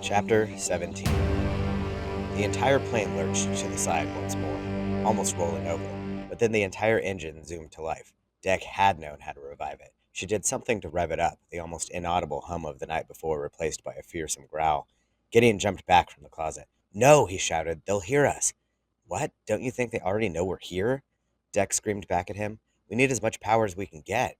Chapter 17. The entire plane lurched to the side once more, almost rolling over, but then the entire engine zoomed to life. Deck had known how to revive it. She did something to rev it up, the almost inaudible hum of the night before replaced by a fearsome growl. Gideon jumped back from the closet. "No!" he shouted. "They'll hear us." "What? Don't you think they already know we're here?" Deck screamed back at him. "We need as much power as we can get."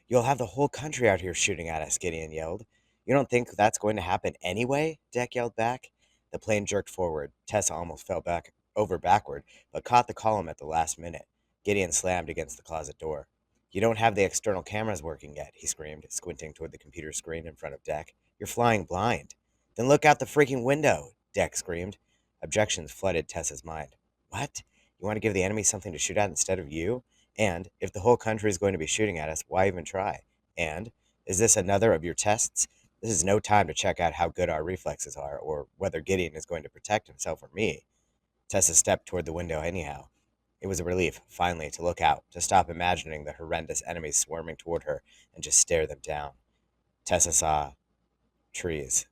"You'll have the whole country out here shooting at us," Gideon yelled. "You don't think that's going to happen anyway?" Deck yelled back. The plane jerked forward. Tessa almost fell back over backward, but caught the column at the last minute. Gideon slammed against the closet door. "You don't have the external cameras working yet," he screamed, squinting toward the computer screen in front of Deck. "You're flying blind." "Then look out the freaking window," Deck screamed. Objections flooded Tessa's mind. "What? You want to give the enemy something to shoot at instead of you? And if the whole country is going to be shooting at us, why even try? And is this another of your tests? This is no time to check out how good our reflexes are, or whether Gideon is going to protect himself or me." Tessa stepped toward the window anyhow. It was a relief, finally, to look out, to stop imagining the horrendous enemies swarming toward her, and just stare them down. Tessa saw trees.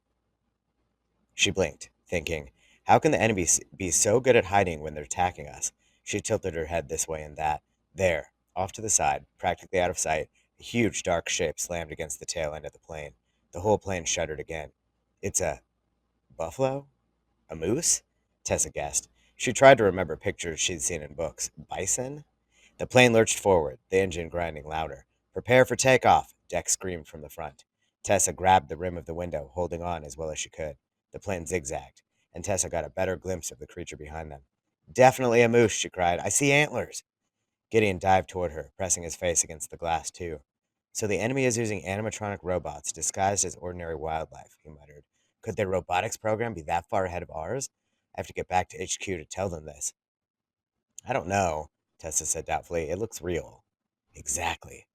She blinked, thinking, how can the enemy be so good at hiding when they're attacking us? She tilted her head this way and that. There, off to the side, practically out of sight, a huge dark shape slammed against the tail end of the plane. The whole plane shuddered again. "It's a buffalo? A moose?" Tessa guessed. She tried to remember pictures she'd seen in books. Bison? The plane lurched forward, the engine grinding louder. "Prepare for takeoff!" Deck screamed from the front. Tessa grabbed the rim of the window, holding on as well as she could. The plane zigzagged, and Tessa got a better glimpse of the creature behind them. "Definitely a moose," she cried. "I see antlers." Gideon dived toward her, pressing his face against the glass, too. "So the enemy is using animatronic robots disguised as ordinary wildlife," he muttered. "Could their robotics program be that far ahead of ours? I have to get back to HQ to tell them this." "I don't know," Tessa said doubtfully. "It looks real." "Exactly,"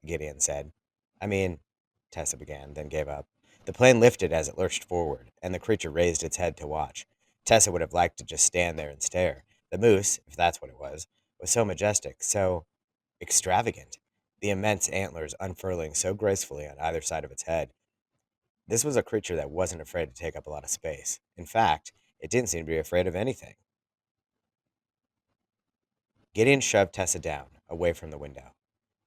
Gideon said. "I mean," Tessa began, then gave up. The plane lifted as it lurched forward, and the creature raised its head to watch. Tessa would have liked to just stand there and stare. The moose, if that's what it was so majestic, so extravagant, the immense antlers unfurling so gracefully on either side of its head. This was a creature that wasn't afraid to take up a lot of space. In fact, it didn't seem to be afraid of anything. Gideon shoved Tessa down, away from the window.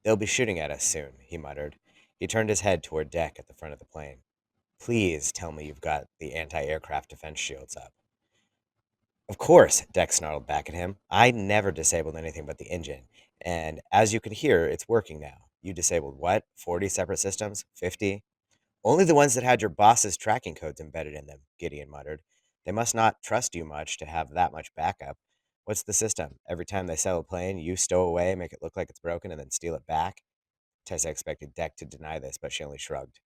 "They'll be shooting at us soon," he muttered. He turned his head toward Deck at the front of the plane. "Please tell me you've got the anti-aircraft defense shields up." "Of course," Deck snarled back at him. "I never disabled anything but the engine. And as you can hear, it's working now. You disabled what? 40 separate systems? 50? "Only the ones that had your boss's tracking codes embedded in them," Gideon muttered. "They must not trust you much to have that much backup. What's the system? Every time they sell a plane, you stow away, make it look like it's broken, and then steal it back?" Tessa expected Deck to deny this, but she only shrugged.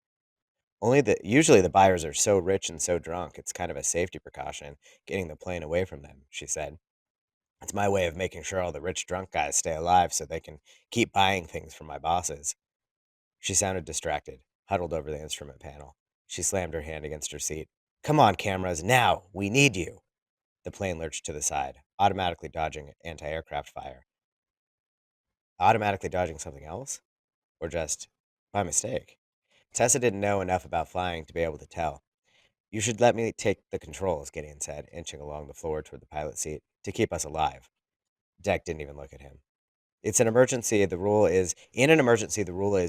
Usually the buyers are so rich and so drunk, it's kind of a safety precaution, getting the plane away from them," she said. "It's my way of making sure all the rich drunk guys stay alive so they can keep buying things from my bosses." She sounded distracted, huddled over the instrument panel. She slammed her hand against her seat. "Come on, cameras, now! We need you!" The plane lurched to the side, automatically dodging anti-aircraft fire. Automatically dodging something else? Or just by mistake? Tessa didn't know enough about flying to be able to tell. "You should let me take the controls," Gideon said, inching along the floor toward the pilot seat, "to keep us alive." Deck didn't even look at him. In an emergency, the rule is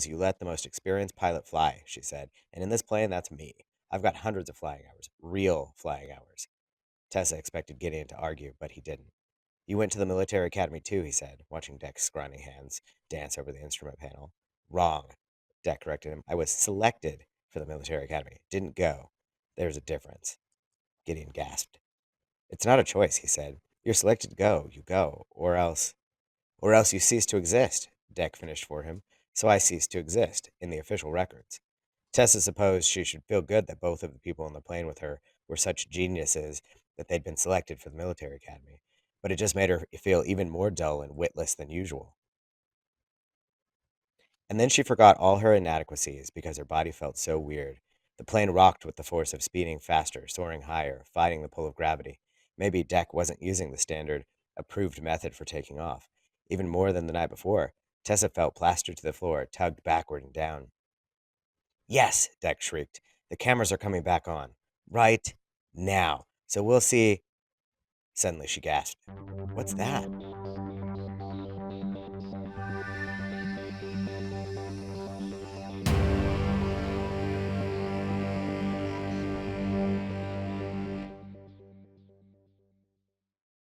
you let the most experienced pilot fly," she said. "And in this plane, that's me. I've got hundreds of flying hours. Real flying hours." Tessa expected Gideon to argue, but he didn't. "You went to the military academy too," he said, watching Deck's scrawny hands dance over the instrument panel. "Wrong," Deck corrected him. "I was selected for the military academy. Didn't go. There's a difference." Gideon gasped. "It's not a choice," he said. "You're selected to go. You go. Or else you cease to exist," Deck finished for him. "So I cease to exist in the official records." Tessa supposed she should feel good that both of the people on the plane with her were such geniuses that they'd been selected for the military academy, but it just made her feel even more dull and witless than usual. And then she forgot all her inadequacies because her body felt so weird. The plane rocked with the force of speeding faster, soaring higher, fighting the pull of gravity. Maybe Deck wasn't using the standard, approved method for taking off. Even more than the night before, Tessa felt plastered to the floor, tugged backward and down. "Yes!" Deck shrieked. "The cameras are coming back on. right now. So we'll see. Suddenly she gasped. What's that?